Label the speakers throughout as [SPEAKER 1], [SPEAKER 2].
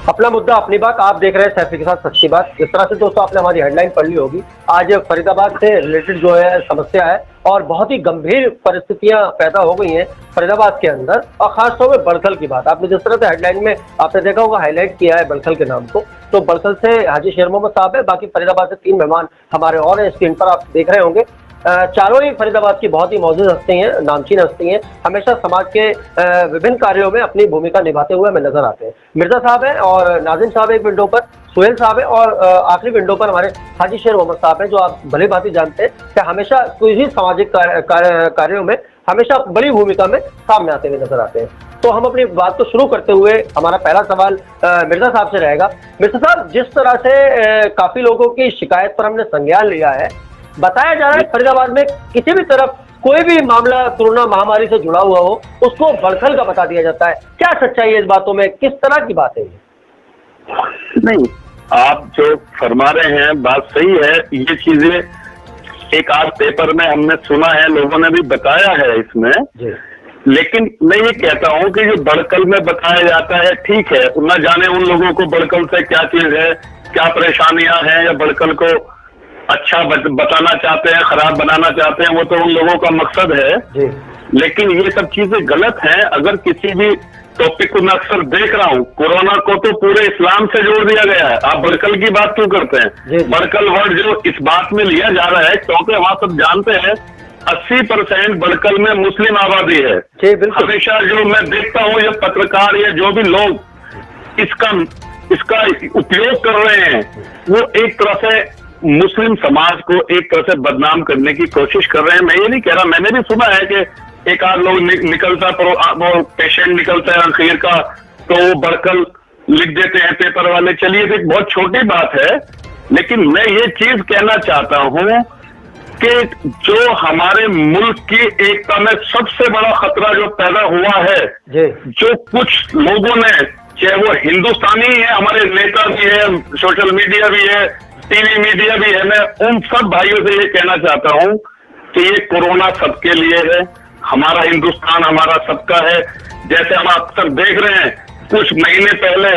[SPEAKER 1] अपना मुद्दा अपनी बात। आप देख रहे हैं सैफी के साथ सच्ची बात। इस तरह से दोस्तों आपने हमारी हेडलाइन पढ़ ली होगी। आज फरीदाबाद से रिलेटेड जो है समस्या है और बहुत ही गंभीर परिस्थितियां पैदा हो गई हैं फरीदाबाद के अंदर, और खासतौर पर बड़खल की बात। आपने जिस तरह से हेडलाइन में आपने देखा होगा हाईलाइट किया है बड़खल के नाम को, तो बड़खल से हाजी शेर मोहम्मद साहब है, बाकी फरीदाबाद से 3 मेहमान हमारे और हैं स्क्रीन पर आप देख रहे होंगे। चारों ही फरीदाबाद की बहुत ही मौजूद हस्ती हैं, नामचीन हस्ती हैं, हमेशा समाज के विभिन्न कार्यों में अपनी भूमिका निभाते हुए हमें नजर आते हैं। मिर्जा साहब हैं और नाजिम साहब एक विंडो पर, सुहेल साहब है और आखिरी विंडो पर हमारे हाजी शेर मोहम्मद साहब हैं, जो आप भली भांति जानते हैं कि हमेशा किसी सामाजिक कार्यों में हमेशा बड़ी भूमिका में सामने आते हुए नजर आते हैं। तो हम अपनी बात को शुरू करते हुए हमारा पहला सवाल मिर्जा साहब से रहेगा। मिर्जा साहब, जिस तरह से काफी लोगों की शिकायत पर हमने संज्ञान लिया है, बताया जा रहा है फरीदाबाद में किसी भी तरफ कोई भी मामला कोरोना महामारी से जुड़ा हुआ हो उसको बड़खल का बता दिया जाता है। क्या सच्चाई है इस बातों में, किस तरह की बात है ये?
[SPEAKER 2] नहीं, आप जो फरमा रहे हैं बात सही है। ये चीजें एक आध पेपर में हमने सुना है, लोगों ने भी बताया है इसमें। लेकिन मैं ये कहता हूं कि जो बड़कल में बताया जाता है ठीक है, न जाने उन लोगों को बड़कल से क्या चीज है, क्या परेशानियां हैं, या बड़कल को अच्छा बताना चाहते हैं, खराब बनाना चाहते हैं, वो तो उन लोगों का मकसद है। लेकिन ये सब चीजें गलत हैं। अगर किसी भी टॉपिक को मैं अक्सर देख रहा हूँ, कोरोना को तो पूरे इस्लाम से जोड़ दिया गया है, आप बड़कल की बात क्यों करते हैं? बड़कल वर्ड जो इस बात में लिया जा रहा है क्योंकि वहां सब जानते हैं 80% बड़कल में मुस्लिम आबादी है। हमेशा जो मैं देखता हूँ, ये पत्रकार या जो भी लोग इसका उपयोग कर रहे हैं, वो एक तरह से मुस्लिम समाज को एक तरह से बदनाम करने की कोशिश कर रहे हैं। मैं ये नहीं कह रहा, मैंने भी सुना है कि एक आध लोग निकलता, वो पेशेंट निकलता है आखिर का, तो वो बड़कल लिख देते हैं पेपर वाले। चलिए, एक बहुत छोटी बात है, लेकिन मैं ये चीज कहना चाहता हूं कि जो हमारे मुल्क की एकता में सबसे बड़ा खतरा जो पैदा हुआ है, जो कुछ लोगों ने, चाहे वो हिंदुस्तानी है, हमारे नेता भी है, सोशल मीडिया भी है, टीवी मीडिया भी है, मैं उन सब भाइयों से ये कहना चाहता हूं कि ये कोरोना सबके लिए है, हमारा हिंदुस्तान हमारा सबका है। जैसे हम अक्सर देख रहे हैं, कुछ महीने पहले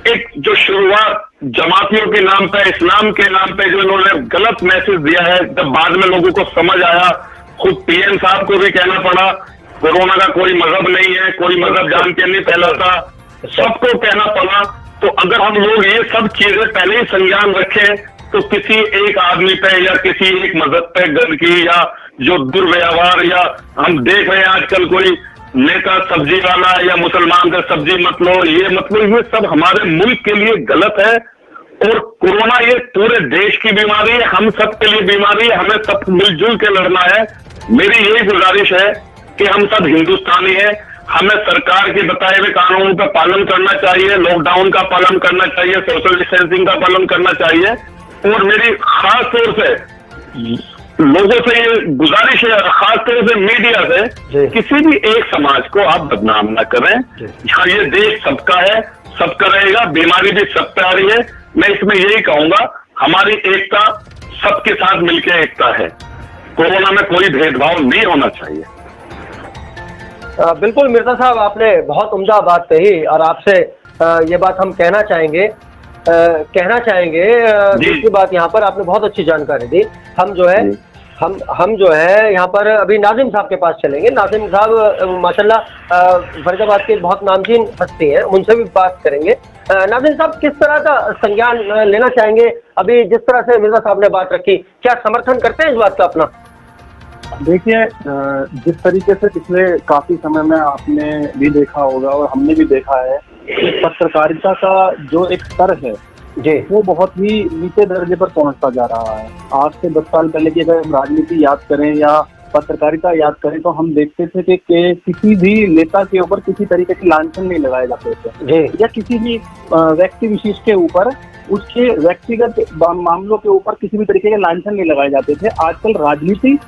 [SPEAKER 2] एक जो शुरुआत जमातियों के नाम पे, इस्लाम के नाम पे जो इन्होंने गलत मैसेज दिया है, जब बाद में लोगों को समझ आया, खुद पीएम साहब को भी कहना पड़ा कोरोना का कोई मजहब नहीं है, कोई मजहब जान के नहीं फैलाता, सबको कहना पड़ा। तो अगर हम लोग ये सब चीजें पहले ही संज्ञान रखें, तो किसी एक आदमी पे या किसी एक मजहब पे गंदगी या जो दुर्व्यवहार, या हम देख रहे हैं आजकल कोई नेता सब्जी वाला या मुसलमान से सब्जी मत लो, ये मत लो, ये सब हमारे मुल्क के लिए गलत है। और कोरोना ये पूरे देश की बीमारी है, हम सब के लिए बीमारी है, हमें सब मिलजुल के लड़ना है। मेरी यही गुजारिश है कि हम सब हिंदुस्तानी है, हमें सरकार के बताए हुए कानूनों का पालन करना चाहिए, लॉकडाउन का पालन करना चाहिए, सोशल डिस्टेंसिंग का पालन करना चाहिए। और मेरी खास तौर से लोगों से ये गुजारिश है, खास तौर से मीडिया से, किसी भी एक समाज को आप बदनाम न करें। हाँ, ये देश सबका है, सबका रहेगा, बीमारी भी सब पे आ रही है। मैं इसमें यही कहूंगा, हमारी एकता सबके साथ मिलकर एकता है, कोरोना में कोई भेदभाव नहीं होना चाहिए।
[SPEAKER 1] बिल्कुल मिर्जा साहब, आपने बहुत उम्दा बात कही और आपसे ये बात हम कहना चाहेंगे दूसरी बात यहाँ पर आपने बहुत अच्छी जानकारी दी। हम जो है यहाँ पर अभी नाजिम साहब के पास चलेंगे। नाजिम साहब माशाल्लाह फरीदाबाद के बहुत नामचीन हस्ती हैं, उनसे भी बात करेंगे। नाजिम साहब, किस तरह का संज्ञान लेना चाहेंगे अभी जिस तरह से मिर्जा साहब ने बात रखी, क्या समर्थन करते हैं इस बात का अपना?
[SPEAKER 3] देखिए, जिस तरीके से पिछले काफी समय में आपने भी देखा होगा और हमने भी देखा है कि पत्रकारिता का जो एक स्तर है वो बहुत ही नीचे दर्जे पर पहुंचता जा रहा है। आज से 10 साल पहले की अगर हम राजनीति याद करें या पत्रकारिता याद करें, तो हम देखते थे कि किसी भी नेता के ऊपर किसी तरीके के लांछन नहीं लगाए जाते थे, या किसी भी व्यक्ति विशेष के ऊपर, उसके व्यक्तिगत मामलों के ऊपर किसी भी तरीके के लांछन नहीं लगाए जाते थे। आजकल राजनीति,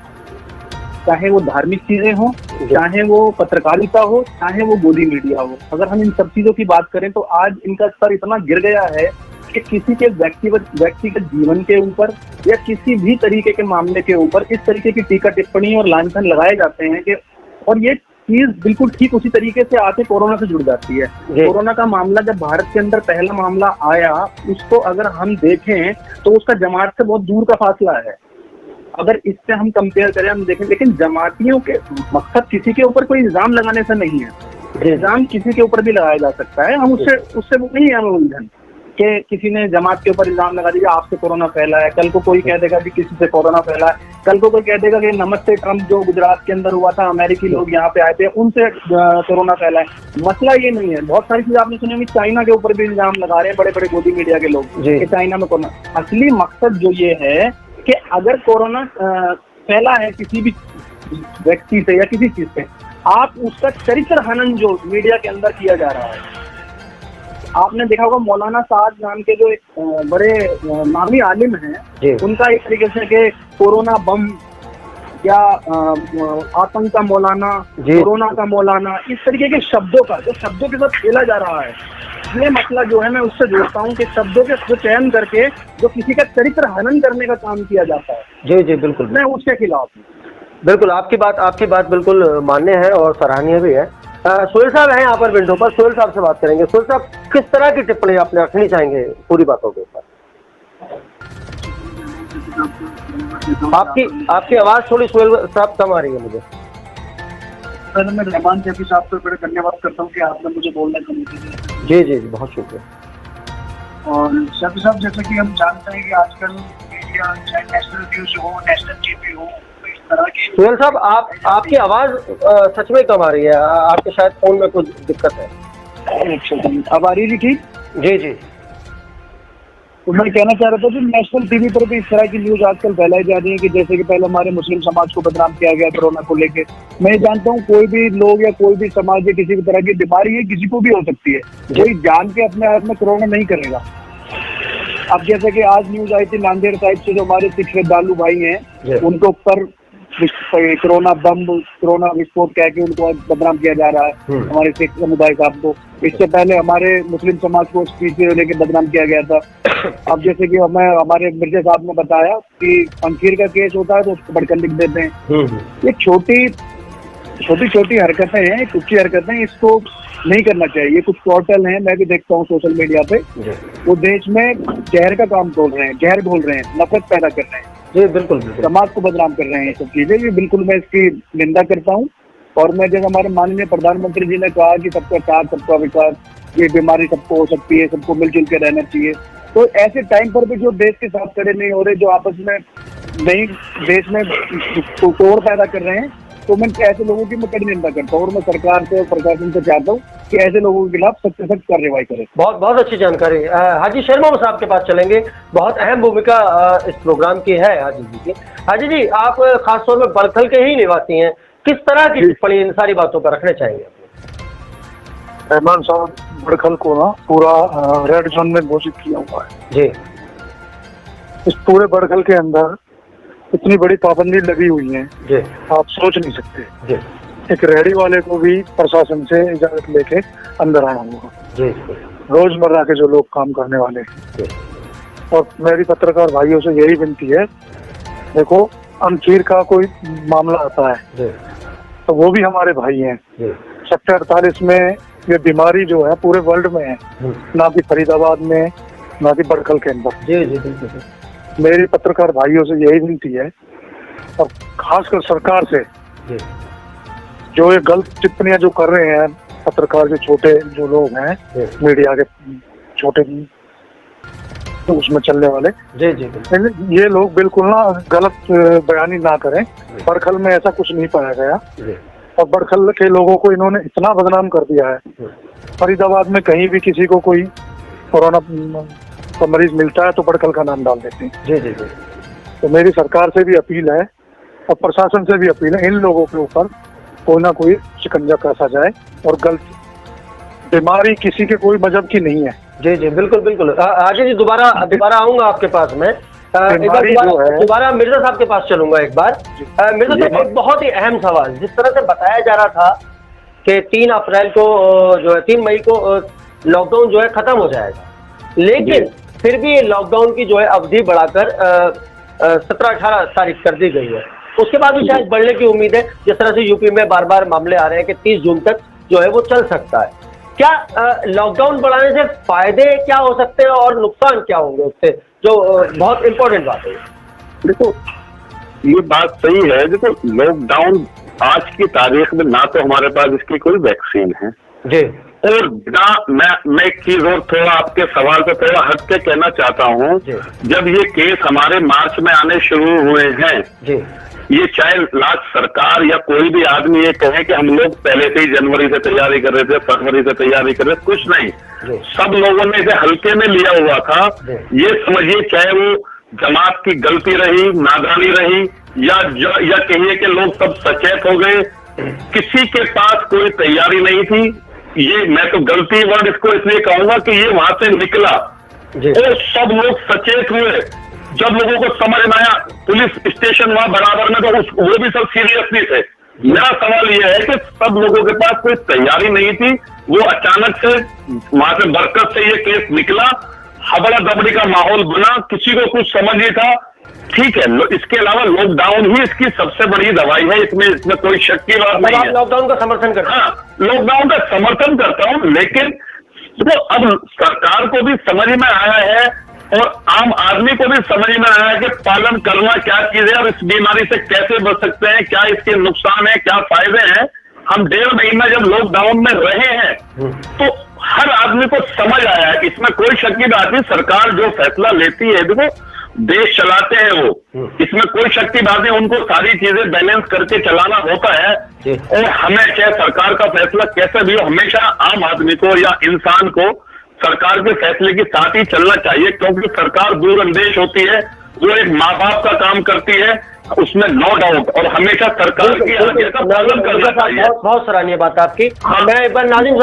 [SPEAKER 3] चाहे वो धार्मिक चीजें हो, चाहे वो पत्रकारिता हो, चाहे वो गोदी मीडिया हो, अगर हम इन सब चीजों की बात करें तो आज इनका स्तर इतना गिर गया है कि किसी के व्यक्तिगत जीवन के ऊपर या किसी भी तरीके के मामले के ऊपर इस तरीके की टीका टिप्पणी और लांछन लगाए जाते हैं कि, और ये चीज बिल्कुल ठीक उसी तरीके से आके कोरोना से जुड़ जाती है। कोरोना का मामला जब भारत के अंदर पहला मामला आया, उसको अगर हम देखें तो उसका जमात से बहुत दूर का फासला है। अगर इससे हम कंपेयर करें, हम देखें, लेकिन जमातियों के मकसद किसी के ऊपर कोई इल्जाम लगाने से नहीं है। इल्जाम किसी के ऊपर भी लगाया जा सकता है, हम उससे वो नहीं है हम उलझन कि किसी ने जमात के ऊपर इल्जाम लगा दिया आपसे कोरोना फैला है, कल को कोई कह देगा कि किसी से कोरोना फैला है, कल को कोई कह देगा कि नमस्ते ट्रम्प जो गुजरात के अंदर हुआ था, अमेरिकी लोग यहाँ पे आए थे उनसे कोरोना फैला है। मसला ये नहीं है। बहुत सारी चीजें आपने सुनी होंगी, चाइना के ऊपर भी इल्जाम लगा रहे हैं बड़े बड़े गोदी मीडिया के लोग कि चाइना में कोरोना। असली मकसद जो ये है कि अगर कोरोना फैला है किसी भी व्यक्ति से या किसी चीज से, आप उसका चरित्र हनन जो मीडिया के अंदर किया जा रहा है। आपने देखा होगा मौलाना साद नाम के जो एक बड़े नामी आलिम हैं, उनका एक तरीके से कि कोरोना बम या आतंक का मौलाना, कोरोना का मौलाना, इस तरीके के शब्दों का जो शब्दों के साथ खेला जा रहा है, ये मसला जो है मैं उससे जोड़ता हूँ कि शब्दों के जो चयन करके जो किसी का चरित्र हनन करने का काम किया जाता है।
[SPEAKER 1] जी जी बिल्कुल,
[SPEAKER 3] मैं उसके खिलाफ हूँ।
[SPEAKER 1] बिल्कुल आपकी बात बिल्कुल मान्य है और सराहनीय भी है। सोहेल साहब हैं यहाँ पर विंडो पर, सोहेल साहब से बात करेंगे। सोहेल साहब, किस तरह की टिप्पणी आपने रखनी चाहेंगे पूरी बातों के ऊपर? आपकी आवाज थोड़ी सोहेल साहब कम आ रही है मुझे।
[SPEAKER 3] पहले मैं रहमान शफी साहब को बड़े धन्यवाद करता हूँ कि आपने मुझे बोलने का मौका दिया।
[SPEAKER 1] जी जी बहुत शुक्रिया।
[SPEAKER 3] और शफी साहब, जैसे कि हम जानते हैं कि आजकल मीडिया, चाहे नेशनल न्यूज हो, नेशनल टीवी हो,
[SPEAKER 1] सोहेल साहब आपकी आवाज सच में कम आ रही है, आपके शायद फोन में कुछ दिक्कत है।
[SPEAKER 3] अब आ रही है ठीक?
[SPEAKER 1] जी जी।
[SPEAKER 3] तो मैं कहना चाह रहा था कि नेशनल टीवी पर भी इस तरह की न्यूज आजकल फैलाई जा रही है कि जैसे कि पहले हमारे मुस्लिम समाज को बदनाम किया गया कोरोना को लेके। मैं जानता हूँ कोई भी लोग या कोई भी समाज या किसी भी तरह की बीमारी है, किसी को भी हो सकती है, कोई जान के अपने आप में कोरोना नहीं करेगा। अब जैसे कि आज न्यूज आई थी नांदेड़ साइड से, जो हमारे सिख श्रद्धालु भाई हैं, उनके ऊपर कोरोना बम, कोरोना विस्फोट कह के उनको बदनाम किया जा रहा है, हमारे सिख समुदाय साहब को। इससे पहले हमारे मुस्लिम समाज को स्पीच लेके बदनाम किया गया था। अब जैसे कि हमारे मिर्जा साहब ने बताया कि पंखीर का केस होता है तो उसको बढ़कर लिख देते हैं। ये छोटी छोटी हरकतें हैं, कुछ हरकतें, इसको नहीं करना चाहिए। कुछ पोर्टल हैं, मैं भी देखता हूँ सोशल मीडिया पे, वो देश में जहर का काम बोल रहे हैं, जहर बोल रहे हैं, नफरत पैदा कर रहे हैं,
[SPEAKER 1] जी बिल्कुल,
[SPEAKER 3] समाज को बदनाम कर रहे हैं। ये सब चीजें, ये बिल्कुल मैं इसकी निंदा करता हूँ। और मैं जैसे हमारे माननीय प्रधानमंत्री जी ने कहा कि सबका साथ सबका विकास, ये बीमारी सबको हो सकती है, सबको मिलजुल के रहना चाहिए, तो ऐसे टाइम पर भी जो देश के साथ खड़े नहीं हो रहे, जो आपस में नहीं देश में तोड़ पैदा कर रहे हैं, तो मैं ऐसे लोगों की मैं कड़ी निंदा करता हूँ। और मैं सरकार से और प्रशासन से चाहता हूँ कि ऐसे लोगों के खिलाफ सख्त से सख्त कार्रवाई करें।
[SPEAKER 1] बहुत अच्छी जानकारी। हाजी शर्मा साहब के पास चलेंगे, बहुत अहम भूमिका इस प्रोग्राम की है हाजी जी की। हाजी जी, आप खासतौर में बड़खल के ही निवासी हैं, किस तरह की टिप्पणी इन सारी बातों पर रखने चाहिए?
[SPEAKER 3] रहमान साहब, बड़खल को ना पूरा रेड जोन में घोषित किया हुआ है
[SPEAKER 1] जी।
[SPEAKER 3] इस पूरे बड़खल के अंदर इतनी बड़ी पाबंदी लगी हुई है जी, आप सोच नहीं सकते जी। एक रेहड़ी वाले को भी प्रशासन से इजाजत लेके अंदर आना होगा जी। रोजमर्रा के जो लोग काम करने वाले हैं। और मेरी पत्रकार भाइयों से यही विनती है, देखो अमचीर का कोई मामला आता है जी, तो वो भी हमारे भाई हैं। सेक्टर 48 में ये बीमारी जो है पूरे वर्ल्ड में है, ना कि फरीदाबाद में, ना कि बड़खल के अंदर जी जी। मेरी पत्रकार भाइयों से यही विनती है, और खासकर सरकार से, जो ये गलत टिप्पणियां जो कर रहे हैं पत्रकार के छोटे जो लोग हैं, मीडिया के छोटे तो उसमें चलने वाले जी जी, ये लोग बिल्कुल ना गलत बयानी ना करें। बड़खल में ऐसा कुछ नहीं पाया गया, और बड़खल के लोगों को इन्होंने इतना बदनाम कर दिया है। फरीदाबाद में कहीं भी किसी को कोई कोरोना का मरीज मिलता है तो बड़खल का नाम डाल देते हैं जी जी। तो मेरी सरकार से भी अपील है और प्रशासन से भी अपील है, इन लोगों के ऊपर कोई ना कोई शिकंजा कसा जाए। और गलत बीमारी किसी के कोई मजहब की नहीं है जी जी, बिल्कुल बिल्कुल। आगे जी दोबारा आऊंगा आपके पास में, दोबारा मिर्जा साहब के पास चलूंगा एक बार। मिर्जा साहब, एक बहुत ही अहम सवाल, जिस तरह से बताया जा रहा था कि 3 अप्रैल को जो है 3 मई को लॉकडाउन जो है खत्म हो जाएगा, लेकिन फिर भी लॉकडाउन की जो है अवधि बढ़ाकर 17-18 तारीख कर दी गई है।
[SPEAKER 1] उसके बाद भी शायद बढ़ने की उम्मीद है, जिस तरह से यूपी में बार बार मामले आ रहे हैं कि 30 जून तक जो है वो चल सकता है। क्या लॉकडाउन बढ़ाने से फायदे क्या हो सकते हैं और नुकसान क्या होंगे उससे, जो बहुत इंपॉर्टेंट बात है।
[SPEAKER 2] देखो ये बात सही है, देखो लॉकडाउन आज की तारीख में ना तो हमारे पास इसकी कोई वैक्सीन है
[SPEAKER 1] जी,
[SPEAKER 2] और ना मैं एक चीज और थोड़ा आपके सवाल पे थोड़ा हट के कहना चाहता हूँ, जब ये केस हमारे मार्च में आने शुरू हुए हैं जी, ये चाहे लास्ट सरकार या कोई भी आदमी ये कहे कि हम लोग पहले से ही जनवरी से तैयारी कर रहे थे, फरवरी से तैयारी कर रहे थे, कुछ नहीं, सब लोगों ने इसे हल्के में लिया हुआ था। ये समझिए चाहे वो जमात की गलती रही, नादानी रही या कहिए कि लोग सब सचेत हो गए, किसी के पास कोई तैयारी नहीं थी। ये मैं तो गलती वर्ड इसको इसलिए कहूंगा कि ये वहां से निकला और सब लोग सचेत हुए। जब लोगों को समझ में आया, पुलिस स्टेशन वहां बराबर में तो वो भी सब सीरियसली थे। मेरा सवाल यह है कि सब लोगों के पास कोई तैयारी नहीं थी, वो अचानक से वहां से बरकत से ये केस निकला, हबड़ा दबड़ी का माहौल बना, किसी को कुछ समझ नहीं था। ठीक है, इसके अलावा लॉकडाउन ही इसकी सबसे बड़ी दवाई है, इसमें कोई शक की बात नहीं है।
[SPEAKER 1] लॉकडाउन का समर्थन करते हैं?
[SPEAKER 2] हाँ, लॉकडाउन का समर्थन करता हूं, लेकिन तो अब सरकार को भी समझ में आया है और आम आदमी को भी समझ में आया है कि पालन करना क्या चीज है और इस बीमारी से कैसे बच सकते हैं, क्या इसके नुकसान है, क्या फायदे हैं। हम 1.5 महीना जब लॉकडाउन में रहे हैं तो हर आदमी को समझ आया है, इसमें कोई शक की बात नहीं। सरकार जो फैसला लेती है, देखो देश चलाते हैं वो, इसमें कोई शक की बात नहीं, उनको सारी चीजें बैलेंस करके चलाना होता है और हमें चाहे सरकार का फैसला कैसे भी हो, हमेशा आम आदमी को या इंसान को सरकार के फैसले के साथ ही चलना चाहिए, क्योंकि सरकार दूरअंदेश होती है, वो एक माँ बाप का काम करती है, उसमें नो डाउट, और हमेशा सरकार की आज्ञा का पालन करना चाहिए।
[SPEAKER 1] बहुत सराहनीय बात आपकी। हाँ, मैं एक बार नाजिम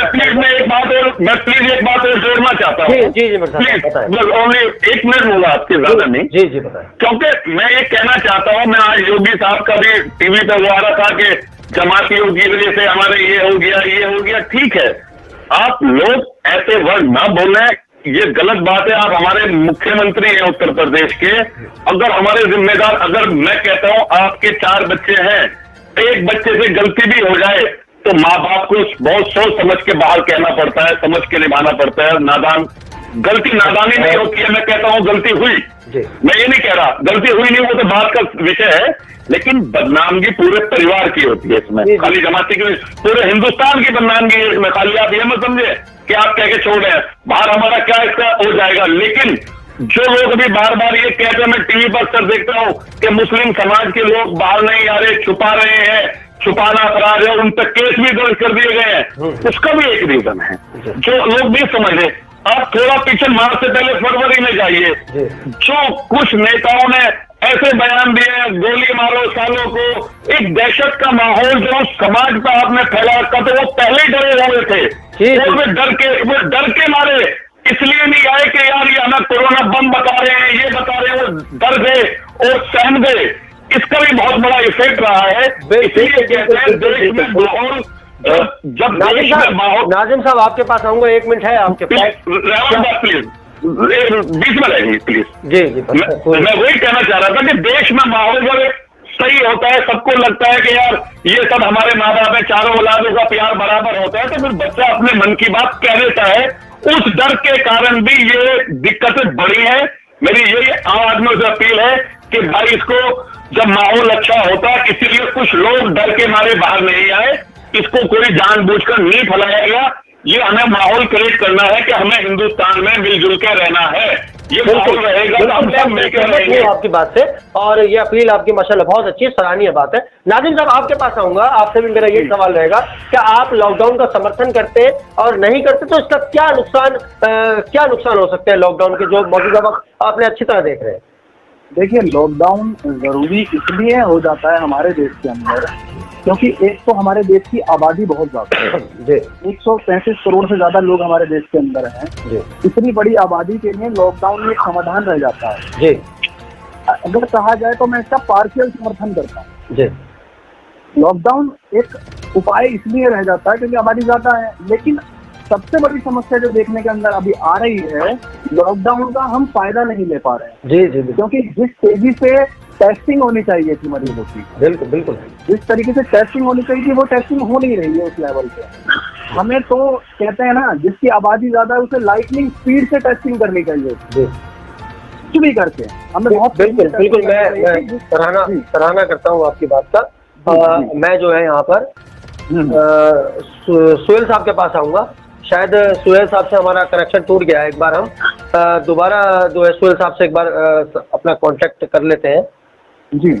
[SPEAKER 2] प्लीज मैं एक बात और जोड़ना चाहता हूँ।
[SPEAKER 1] जी प्लीज
[SPEAKER 2] ओनली 1 मिनट होगा आपके, ज्यादा नहीं।
[SPEAKER 1] जी बताएं।
[SPEAKER 2] क्योंकि मैं ये कहना चाहता हूँ, मैं आज योगी साहब का भी टीवी पे वो आ रहा था कि जमातियों की वजह से हमारे ये हो गया, ठीक है, आप लोग ऐसे वर्ड ना बोलें, ये गलत बात है। आप हमारे मुख्यमंत्री हैं उत्तर प्रदेश के, अगर हमारे जिम्मेदार, अगर मैं कहता हूं आपके 4 बच्चे हैं, एक बच्चे से गलती भी हो जाए तो माँ बाप को बहुत सोच समझ के बाहर कहना पड़ता है, समझ के निभाना पड़ता है। नादानी नहीं होती है, मैं कहता हूं गलती हुई, मैं ये नहीं कह रहा गलती हुई नहीं, वो तो बात का विषय है, लेकिन बदनामगी पूरे परिवार की होती है इसमें, खाली जमाती की, पूरे हिंदुस्तान की बदनामगी है इसमें। खाली आप ये मत समझे कि आप कह के छोड़ रहे हैं, बाहर हमारा क्या इसका हो जाएगा। लेकिन जो लोग अभी बार बार ये कहते हैं, मैं टीवी पर अक्सर देखता हूँ कि मुस्लिम समाज के लोग बाहर नहीं आ रहे, छुपा रहे हैं, छुपाना अपराध है, उन पर केस भी दर्ज कर दिए गए हैं, उसका भी एक रीजन है जो लोग नहीं समझ रहे। आप थोड़ा पीछे मार्च से पहले फरवरी में जाइए, जो कुछ नेताओं ने ऐसे बयान दिए, गोली मारो सालों को, एक दहशत का माहौल जो समाज पर आपने फैला रखा था, वो पहले ही डरे हुए थे, वो डर के मारे इसलिए नहीं आए कि यार ये हमें कोरोना बम बता रहे हैं, ये बता रहे हैं, वो डर गए और सहम गए। इसका भी बहुत बड़ा इफेक्ट रहा है, इसलिए कहते हैं देश में माहौल, जब
[SPEAKER 1] नाजिम साहब आपके पास आऊंगा, 1 मिनट है आपके पास,
[SPEAKER 2] प्लीज 20 में रहेगी प्लीज।
[SPEAKER 1] जी
[SPEAKER 2] मैं वही कहना चाह रहा था कि देश में माहौल जब सही होता है, सबको लगता है कि यार ये सब हमारे माँ बाप है, चारों औलादों का प्यार बराबर होता है, तो फिर बच्चा अपने मन की बात कह देता है। उस डर के कारण भी ये दिक्कतें बढ़ी है। मेरी यही आम आदमियों से अपील है कि भाई इसको जब माहौल अच्छा होता है, इसीलिए कुछ लोग डर के मारे बाहर नहीं आए, इसको कोई जानबूझकर नहीं फैलाया गया। ये हमें माहौल क्रिएट करना है कि हमें हिंदुस्तान में मिलजुल के रहना है, ये माहौल रहेगा तो हम सब मिलकर रहेंगे।
[SPEAKER 1] आपकी बात से, और ये अपील आपकी माशाल्लाह बहुत अच्छी, सराहनीय बात है। नाजिम साहब आपके पास आऊंगा, आपसे भी मेरा ये सवाल रहेगा, क्या आप लॉकडाउन का समर्थन करते और नहीं करते तो इसका क्या नुकसान हो सकते हैं लॉकडाउन के, जो मौजूदा वक्त आपने अच्छी तरह देख रहे हैं?
[SPEAKER 3] देखिए, लॉकडाउन जरूरी इसलिए हो जाता है हमारे देश के अंदर क्योंकि एक तो हमारे देश की आबादी बहुत ज्यादा है, 135 करोड़ से ज्यादा लोग हमारे देश के अंदर हैं। इतनी बड़ी आबादी के लिए लॉकडाउन में एक समाधान रह जाता है। अगर कहा जाए तो मैं इसका पार्शियल समर्थन करता हूँ। लॉकडाउन एक उपाय इसलिए रह जाता है क्योंकि आबादी ज्यादा है, लेकिन सबसे बड़ी समस्या जो देखने के अंदर अभी आ रही है, लॉकडाउन का हम फायदा नहीं ले पा रहे हैं। क्योंकि जिस तेजी से टेस्टिंग होनी चाहिए थी मरीजों की।
[SPEAKER 1] बिल्कुल बिल्कुल।
[SPEAKER 3] जिस तरीके से टेस्टिंग होनी चाहिए थी वो टेस्टिंग हो नहीं रही है उस लेवल पे। हमें तो कहते हैं ना, जिसकी आबादी ज्यादा है उसे लाइटनिंग स्पीड से टेस्टिंग करनी चाहिए कुछ भी करके। हमें बहुत
[SPEAKER 1] बिल्कुल बिल्कुल, मैं सराहना करता हूँ आपकी बात का। मैं जो है यहाँ पर सुहेल साहब के पास आऊंगा। शायद सुहेल साहब से हमारा कनेक्शन टूट गया है। एक बार हम दोबारा जो है सुहेल साहब से एक बार अपना कांटेक्ट कर लेते हैं
[SPEAKER 3] जी।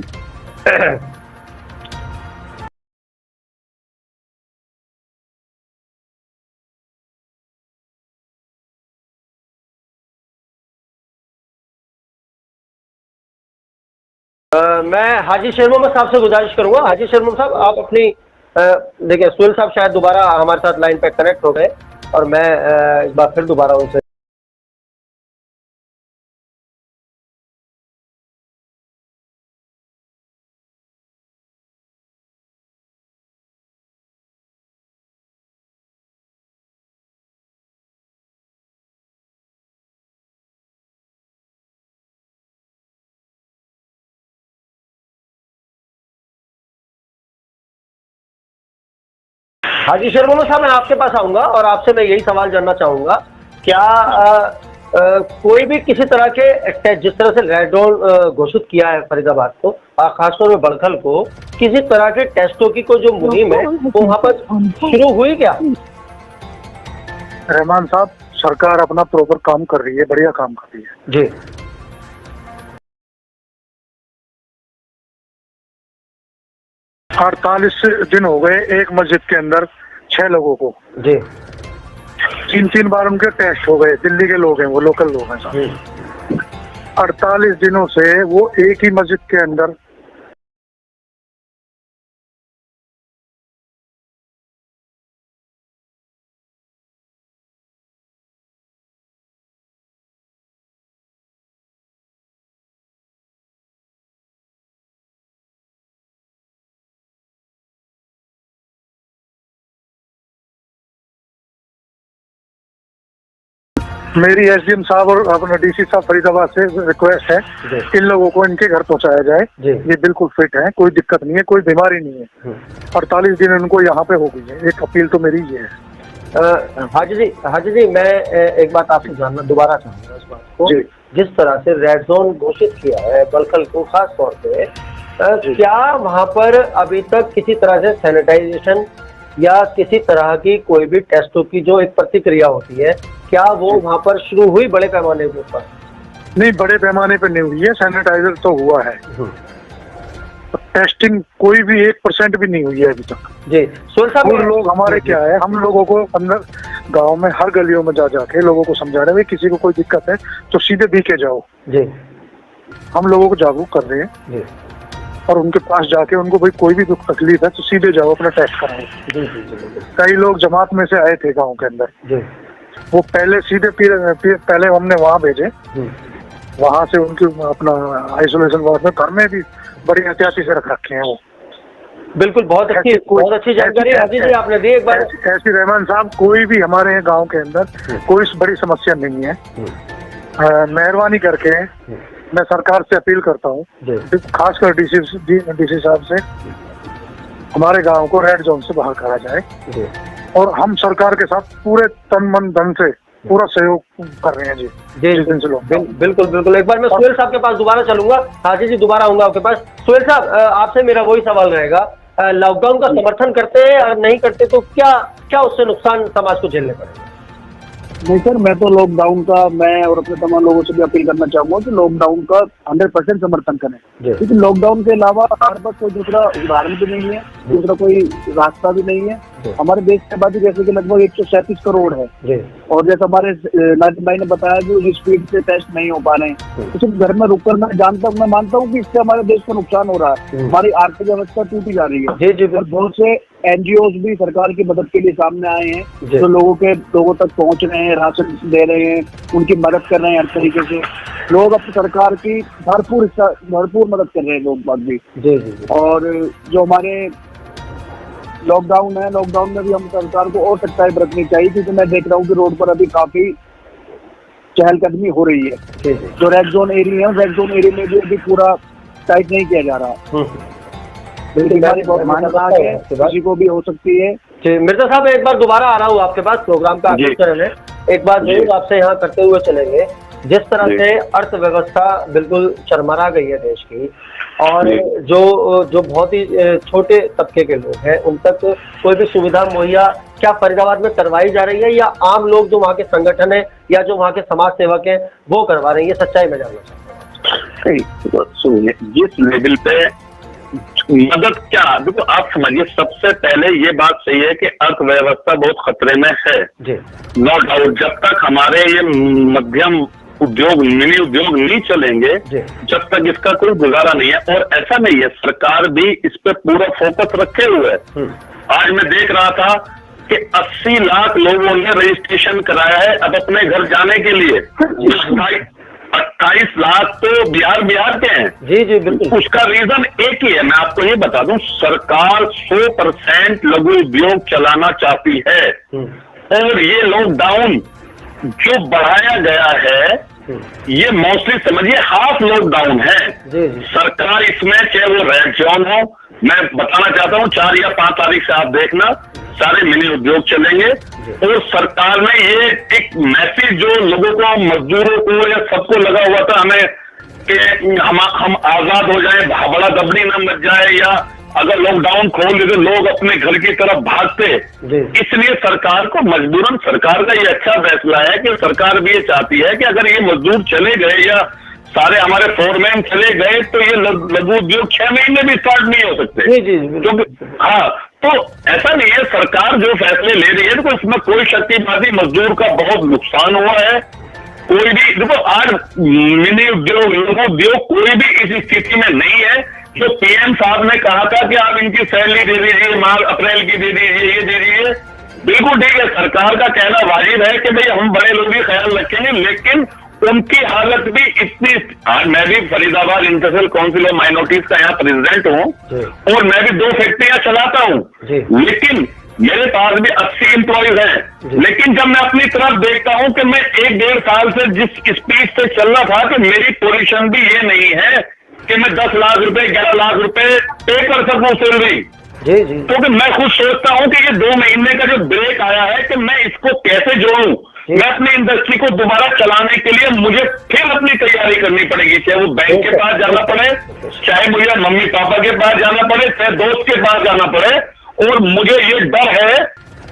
[SPEAKER 1] मैं हाजी शेर मोहम्मद साहब से गुजारिश करूंगा। हाजी शेर मोहम्मद साहब, आप अपनी देखिए, सुहेल साहब शायद दोबारा हमारे साथ लाइन पे कनेक्ट हो गए और मैं एक बार फिर दोबारा उनसे हाजी शेर मोहम्मद साहब, मैं आपके पास आऊंगा और आपसे मैं यही सवाल जानना चाहूंगा, क्या कोई भी किसी तरह के जिस तरह से रेड जोन घोषित किया है फरीदाबाद को, खासतौर में बड़खल को, किसी तरह के टेस्टों की कोई जो मुहिम है वो वहाँ पर शुरू हुई क्या?
[SPEAKER 3] रहमान साहब, सरकार अपना प्रॉपर काम कर रही है, बढ़िया काम कर रही है
[SPEAKER 1] जी।
[SPEAKER 3] 48 दिन हो गए एक मस्जिद के अंदर 6 लोगों को
[SPEAKER 1] जी।
[SPEAKER 3] 3 बार उनके टेस्ट हो गए। दिल्ली के लोग हैं, वो लोकल लोग हैं साहब। 48 दिनों से वो एक ही मस्जिद के अंदर मेरी एसडीएम साहब और अपना डीसी साहब फरीदाबाद से रिक्वेस्ट है, इन लोगों को इनके घर पहुंचाया जाए। ये बिल्कुल फिट है, कोई दिक्कत नहीं है, कोई बीमारी नहीं है। 48 दिन उनको यहाँ पे हो गई है। एक अपील तो मेरी ये है।
[SPEAKER 1] हाजी जी, मैं एक बात आपसे जानना दोबारा चाहूंगा इस बात को। जिस तरह से रेड जोन घोषित किया है बड़खल को खास तौर पे, क्या वहाँ पर अभी तक किसी तरह से सैनिटाइजेशन या किसी तरह की कोई भी टेस्टों की जो एक प्रतिक्रिया होती है, क्या वो वहाँ पर शुरू हुई बड़े पैमाने के ऊपर?
[SPEAKER 3] नहीं, बड़े पैमाने पर नहीं हुई है। सैनिटाइजर तो हुआ है, टेस्टिंग कोई भी 1% भी नहीं हुई है अभी तक।
[SPEAKER 1] जी सुहेल साहब,
[SPEAKER 3] लोग हमारे क्या है, हम लोगों को अंदर गांव में हर गलियों में जा जाके लोगों को समझा रहे हैं, किसी को कोई दिक्कत है तो सीधे बीके जाओ।
[SPEAKER 1] जी,
[SPEAKER 3] हम लोगों को जागरूक कर रहे हैं और उनके पास जाके उनको भाई कोई भी दुख तकलीफ है तो सीधे जाओ, अपना टेस्ट कराओ। कई लोग जमात में से आए थे गाँव के अंदर, वो पहले सीधे पहले हमने वहाँ भेजे, वहाँ से उनकी अपना आइसोलेशन वार्ड में, घर में भी बड़ी एहतियाती से रख रखे हैं वो।
[SPEAKER 1] बिल्कुल, बहुत अच्छी जानकारी हाजी जी आपने दी। एक बार
[SPEAKER 3] ऐसी रहमान साहब, कोई भी हमारे गांव के अंदर कोई बड़ी समस्या नहीं है। मेहरबानी करके मैं सरकार से अपील करता हूँ, खासकर डीसी साहब से, हमारे गांव को रेड जोन से बाहर करा जाए और हम सरकार के साथ पूरे तन मन धन से पूरा सहयोग कर रहे हैं। जी
[SPEAKER 1] बिल्कुल बिल्कुल। एक बार मैं सुहेल साहब के पास दोबारा चलूंगा। हाजी जी, दोबारा आऊंगा आपके पास। सुहेल साहब, आपसे मेरा वही सवाल रहेगा, लॉकडाउन का समर्थन करते हैं और नहीं करते तो क्या उससे नुकसान समाज को झेलने पड़ेगा?
[SPEAKER 3] नहीं सर, मैं तो लॉकडाउन का, मैं और अपने तमाम लोगों से भी अपील करना चाहूंगा कि लॉकडाउन का 100% समर्थन करें, क्योंकि लॉकडाउन के अलावा हमारे पास कोई दूसरा उदाहरण भी नहीं है, दूसरा कोई रास्ता भी नहीं है। हमारे देश की आबादी जैसे कि लगभग 137 करोड़ है और जैसे हमारे नाजिम भाई ने बताया कि उस स्पीड से टेस्ट नहीं हो पा रहे हैं, तो सिर्फ घर में रुककर मैं मानता हूँ कि इससे हमारे देश को नुकसान हो रहा है, हमारी आर्थिक व्यवस्था टूटी जा रही है। और बहुत से एनजीओ भी सरकार की मदद के लिए सामने आए हैं, जो लोगों तक पहुंच रहे हैं, राशन दे रहे हैं, उनकी मदद कर रहे हैं हर तरीके से। लोग अपनी सरकार की भरपूर मदद कर रहे हैं लोग बात भी। और जो हमारे लॉकडाउन है, लॉकडाउन में भी हम सरकार को और सख्ताई बरतनी चाहिए, क्योंकि मैं देख रहा हूँ कि रोड पर अभी काफी चहलकदमी हो रही है। जो रेड जोन एरिया है, रेड जोन एरिया में भी अभी पूरा टाइट नहीं किया जा रहा। बेरोजगारी बहुत मान्यता है, किसी को भी हो सकती है।
[SPEAKER 1] जी मिर्जा साहब, एक बार दोबारा आ रहा हूँ आपके पास प्रोग्राम का आगे चलने। एक बात जरूर आपसे यहाँ करते हुए चलेंगे, जिस तरह से अर्थव्यवस्था बिल्कुल चरमरा गई है देश की, और जो बहुत ही छोटे तबके के लोग हैं उन तक कोई भी सुविधा मुहैया क्या फरीदाबाद में करवाई जा रही है, या आम लोग जो वहाँ के संगठन है या जो वहाँ के समाज सेवक हैं वो करवा रहे हैं? ये सच्चाई में जानना चाहता हूँ।
[SPEAKER 2] सुनिए, जिस लेवल पे मदद क्या, देखो आप समझिए, सबसे पहले ये बात सही है कि अर्थव्यवस्था बहुत खतरे में है, नो डाउट। जब तक हमारे ये मध्यम उद्योग, मिनी उद्योग नहीं चलेंगे, जब तक इसका कोई गुजारा नहीं है। और ऐसा नहीं है, सरकार भी इस पे पूरा फोकस रखे हुए है। आज मैं देख रहा था कि 80 लाख लोगों ने रजिस्ट्रेशन कराया है अब अपने घर जाने के लिए। 28 लाख तो बिहार के हैं।
[SPEAKER 1] जी बिल्कुल।
[SPEAKER 2] उसका रीजन एक ही है, मैं आपको ये बता दूं, सरकार 100% लघु उद्योग चलाना चाहती है, और ये लॉकडाउन जो बढ़ाया गया है ये मोस्टली समझिए हाफ लॉकडाउन है। सरकार इसमें, चाहे वो रेड जोन हो, मैं बताना चाहता हूँ 4 या 5 तारीख से आप देखना सारे मिनी उद्योग चलेंगे। और सरकार ने ये एक मैसेज जो लोगों को, मजदूरों को या सबको लगा हुआ था हमें कि हम आजाद हो जाए, बड़ा दबड़ी न मच जाए, या अगर लॉकडाउन खोल दे तो लोग अपने घर की तरफ भागते, इसलिए सरकार को मजबूरन, सरकार का ये अच्छा फैसला है कि सरकार भी ये चाहती है कि अगर ये मजदूर चले गए या सारे हमारे फोरमैन चले गए तो ये लघु उद्योग 6 महीने भी स्टार्ट नहीं हो सकते। क्योंकि हाँ, तो ऐसा नहीं है, सरकार जो फैसले ले रही है तो इसमें कोई शक्तिबाजी, मजदूर का बहुत नुकसान हुआ है। कोई भी देखो, आज मिनी उद्योग, लघु उद्योग कोई भी इस स्थिति में नहीं है। जो पीएम साहब ने कहा था कि आप इनकी सैलरी दे दीजिए, मार्च अप्रैल की दे दीजिए, ये दे दीजिए, बिल्कुल ठीक है, सरकार का कहना वाजिब है कि भाई हम बड़े लोग भी ख्याल रखेंगे, लेकिन उनकी हालत भी इतनी। आज मैं भी Faridabad international council of minorities का यहाँ प्रेसिडेंट हूँ, और मैं भी 2 फैक्ट्रियां चलाता हूँ, लेकिन मेरे पास भी 80 एम्प्लॉयज हैं। लेकिन जब मैं अपनी तरफ देखता हूं कि मैं 1-1.5 साल से जिस स्पीड से चल रहा था, कि मेरी पोजीशन भी ये नहीं है कि मैं 10 लाख रुपए, 11 लाख रुपए पे कर सकूं सैलरी। क्योंकि मैं खुद सोचता हूं कि ये 2 महीने का जो ब्रेक आया है कि मैं इसको कैसे जोड़ूं। मैं अपनी इंडस्ट्री को दोबारा चलाने के लिए मुझे फिर अपनी तैयारी करनी पड़ेगी, चाहे वो बैंक के पास जाना पड़े, चाहे मुझे मम्मी पापा के पास जाना पड़े, चाहे दोस्त के पास जाना पड़े। और मुझे ये डर है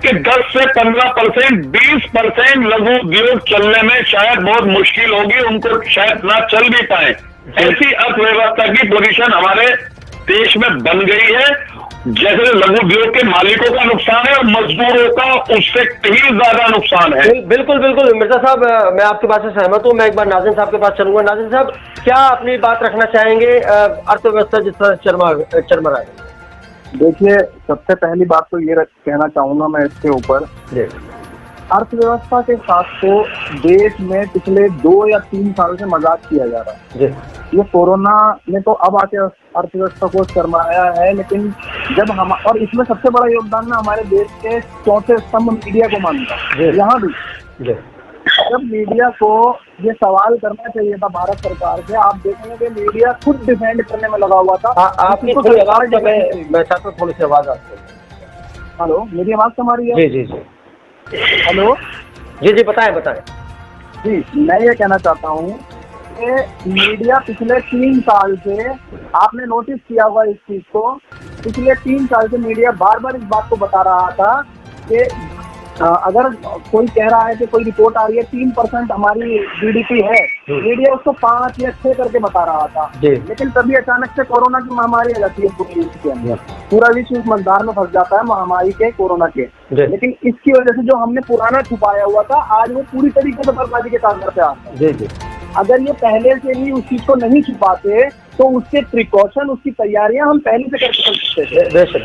[SPEAKER 2] कि 10 से 15%, 20% लघु उद्योग चलने में शायद बहुत मुश्किल होगी, उनको शायद ना चल भी पाए। ऐसी अर्थव्यवस्था की पोजीशन हमारे देश में बन गई है, जैसे लघु उद्योग के मालिकों का नुकसान है और मजदूरों का उससे कहीं ज्यादा नुकसान है।
[SPEAKER 1] बिल्कुल बिल्कुल मिर्जा साहब, मैं आपकी बात से सहमत हूँ। मैं एक बार नाज़िम साहब के पास चलूंगा। नाज़िम साहब, क्या अपनी बात रखना चाहेंगे अर्थव्यवस्था जिस तरह चरमरा गई?
[SPEAKER 3] देखिए, सबसे पहली बात तो ये कहना चाहूंगा मैं इसके ऊपर, अर्थव्यवस्था के साथ तो देश में पिछले 2 या 3 साल से मजाक किया जा रहा है। ये कोरोना ने तो अब आके अर्थव्यवस्था को शर्माया है, लेकिन जब हम, और इसमें सबसे बड़ा योगदान ना हमारे देश के चौथे स्तंभ मीडिया को मानता है। यहाँ भी जब मीडिया को ये सवाल करना चाहिए था भारत सरकार से, आप देखेंगे कि मीडिया खुद डिफेंड करने में लगा हुआ था।
[SPEAKER 1] आपकी थोड़ी आवाज, मैं चाहता हूँ थोड़ी सी आवाज आपको।
[SPEAKER 3] हेलो, मेरी आवाज हमारी है?
[SPEAKER 1] जी।
[SPEAKER 3] हेलो,
[SPEAKER 1] जी बताएं।
[SPEAKER 3] जी, मैं ये कहना चाहता हूँ कि मीडिया पिछले 3 साल से, आपने नोटिस किया होगा इस चीज को, पिछले 3 साल से मीडिया बार बार इस बात को बता रहा था कि अगर कोई कह रहा है कि कोई रिपोर्ट आ रही है 3% हमारी जीडीपी है, मीडिया उसको 5 या 6 करके बता रहा था। लेकिन तभी अचानक से कोरोना की महामारी आ जाती है पूरे विश्व के अंदर, पूरा विश्व इस मझधार में फंस जाता है महामारी के, कोरोना के। लेकिन इसकी वजह से जो हमने पुराना छुपाया हुआ था, आज वो पूरी तरीके से बर्बादी के कागज पे आता है। अगर ये पहले से ही उस चीज को नहीं छुपाते तो उसके प्रिकॉशन, उसकी तैयारियां हम पहले से कर सकते थे।
[SPEAKER 1] बेशक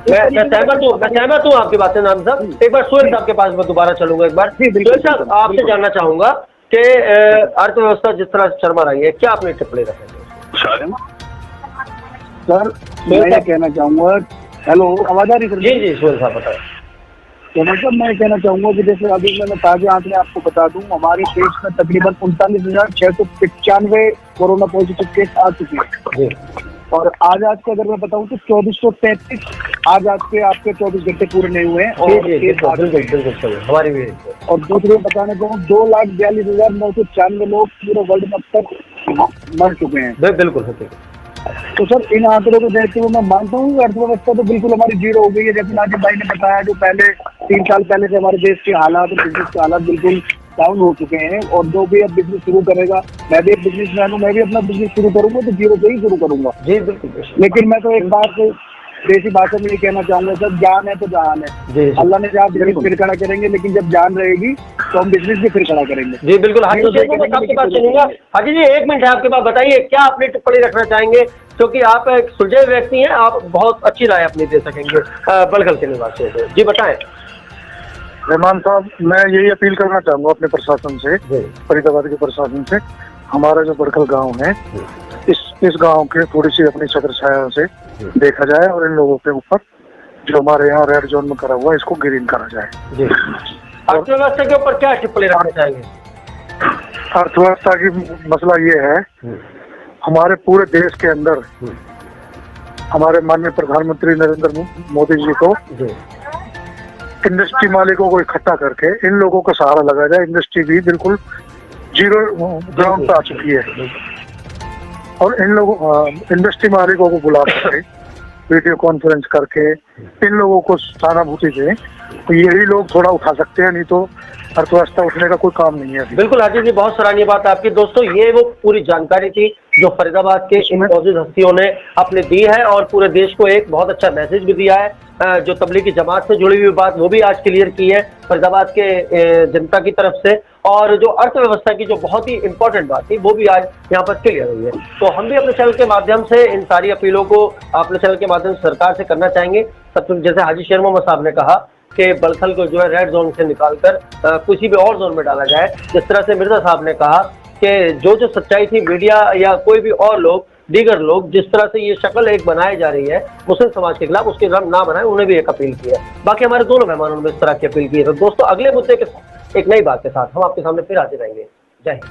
[SPEAKER 1] मैं सहमत हूँ आपकी बात से। नाज़िम साहब, एक बार सुहेल साहब के पास मैं दोबारा चलूंगा। एक बार सुहेल साहब, आपसे जानना चाहूंगा कि अर्थव्यवस्था जिस तरह शर्मा रही है, क्या आपने टिप्पणी रखेंगे?
[SPEAKER 3] सर, मैं कहना चाहूंगा, हेलो, आवाज आ रही है?
[SPEAKER 1] जी सुहेल साहब बताएं।
[SPEAKER 3] तो मतलब मैं कहना चाहूंगा कि जैसे अभी मैंने ताजा आंकड़े आपको बता दूं, हमारे देश में तकरीबन 39,695 कोरोना पॉजिटिव केस आ चुके हैं। और आज के अगर मैं बताऊं तो 2433 आज के आपके 24 घंटे पूरे नहीं हुए हैं और
[SPEAKER 1] हमारी भी।
[SPEAKER 3] और दूसरे बताने को 2,42,994 लोग पूरे वर्ल्ड में अब तक मर चुके हैं।
[SPEAKER 1] बिल्कुल।
[SPEAKER 3] तो सर इन आंकड़ों को देखते हुए मैं मानता हूँ कि अर्थव्यवस्था तो बिल्कुल हमारी जीरो हो गई है। जैसे नाजिब भाई ने बताया, जो पहले 3 साल पहले से हमारे देश के हालात और बिजनेस के हालात बिल्कुल डाउन हो चुके हैं। और जो भी अब बिजनेस शुरू करेगा, मैं भी एक बिजनेसमैन हूँ, मैं भी अपना बिजनेस शुरू करूंगा तो जीरो से ही शुरू करूंगा।
[SPEAKER 1] जी बिल्कुल।
[SPEAKER 3] लेकिन मैं तो एक बात देसी भाषा में ये कहना चाहूंगा, सर जान है तो जहान है। अल्लाह ने जहाँ बिजनेस फिर खड़ा करेंगे, लेकिन जब जान रहेगी तो हम बिजनेस भी फिर खड़ा करेंगे।
[SPEAKER 1] जी बिल्कुल। हाजी जी आपके पास चलूंगा। हाजी जी 1 मिनट है आपके पास, बताइए क्या अपनी टिप्पणी रखना चाहेंगे, क्योंकि आप एक सुलझे व्यक्ति हैं, आप बहुत अच्छी राय अपनी दे सकेंगे बलखल के निवासियों से। जी बताएं।
[SPEAKER 3] रहमान साहब, मैं यही अपील करना चाहूंगा अपने प्रशासन से, फरीदाबाद के प्रशासन से। हमारा जो बड़खल गांव है, इस गांव के थोड़ी सी अपनी छत्र छाया से देखा जाए और इन लोगों के ऊपर जो हमारे यहाँ रेड जोन में करा हुआ है इसको ग्रीन करा जाए।
[SPEAKER 1] अर्थव्यवस्था के ऊपर क्या टिप्पणी रखना चाहेंगे?
[SPEAKER 3] अर्थव्यवस्था की मसला ये है, हमारे पूरे देश के अंदर हमारे माननीय प्रधानमंत्री नरेंद्र मोदी जी को इंडस्ट्री मालिकों को इकट्ठा करके इन लोगों का सहारा लगा जाए। इंडस्ट्री भी बिल्कुल जीरो ग्राउंड पे आ चुकी है और इन लोगों इंडस्ट्री मालिकों को बुला करके वीडियो कॉन्फ्रेंस करके इन लोगों को सहानुभूति दें, तो यही लोग थोड़ा उठा सकते हैं, नहीं तो अर्थव्यवस्था उठने का कोई काम नहीं है।
[SPEAKER 1] बिल्कुल हाजी जी, बहुत सराहनीय बात आपकी। दोस्तों ये वो पूरी जानकारी थी जो फरीदाबाद के इन मौजूद हस्तियों ने अपने दी है और पूरे देश को एक बहुत अच्छा मैसेज भी दिया है। जो तबलीगी जमात से जुड़ी हुई बात वो भी आज क्लियर की है फरीदाबाद के जनता की तरफ से, और जो अर्थव्यवस्था की जो बहुत ही इंपॉर्टेंट बात थी वो भी आज यहाँ पर क्लियर हुई है। तो हम भी अपने चैनल के माध्यम से इन सारी अपीलों को अपने चैनल के माध्यम से सरकार से करना चाहेंगे। सबसे जैसे हाजी शेर मोहम्मद साहब ने कहा कि बलखल को जो है रेड जोन से निकालकर किसी भी और जोन में डाला जाए, जिस तरह से मिर्जा साहब ने कहा कि जो सच्चाई थी मीडिया या कोई भी और लोग दीगर लोग जिस तरह से ये शक्ल एक बनाई जा रही है मुस्लिम समाज के खिलाफ, उसके रंग ना बनाए, उन्हें भी एक अपील की है। बाकी हमारे दोनों मेहमानों ने इस तरह की अपील की है। तो दोस्तों अगले मुद्दे के एक नई बात के साथ हम आपके सामने फिर आते रहेंगे। जय हिंद।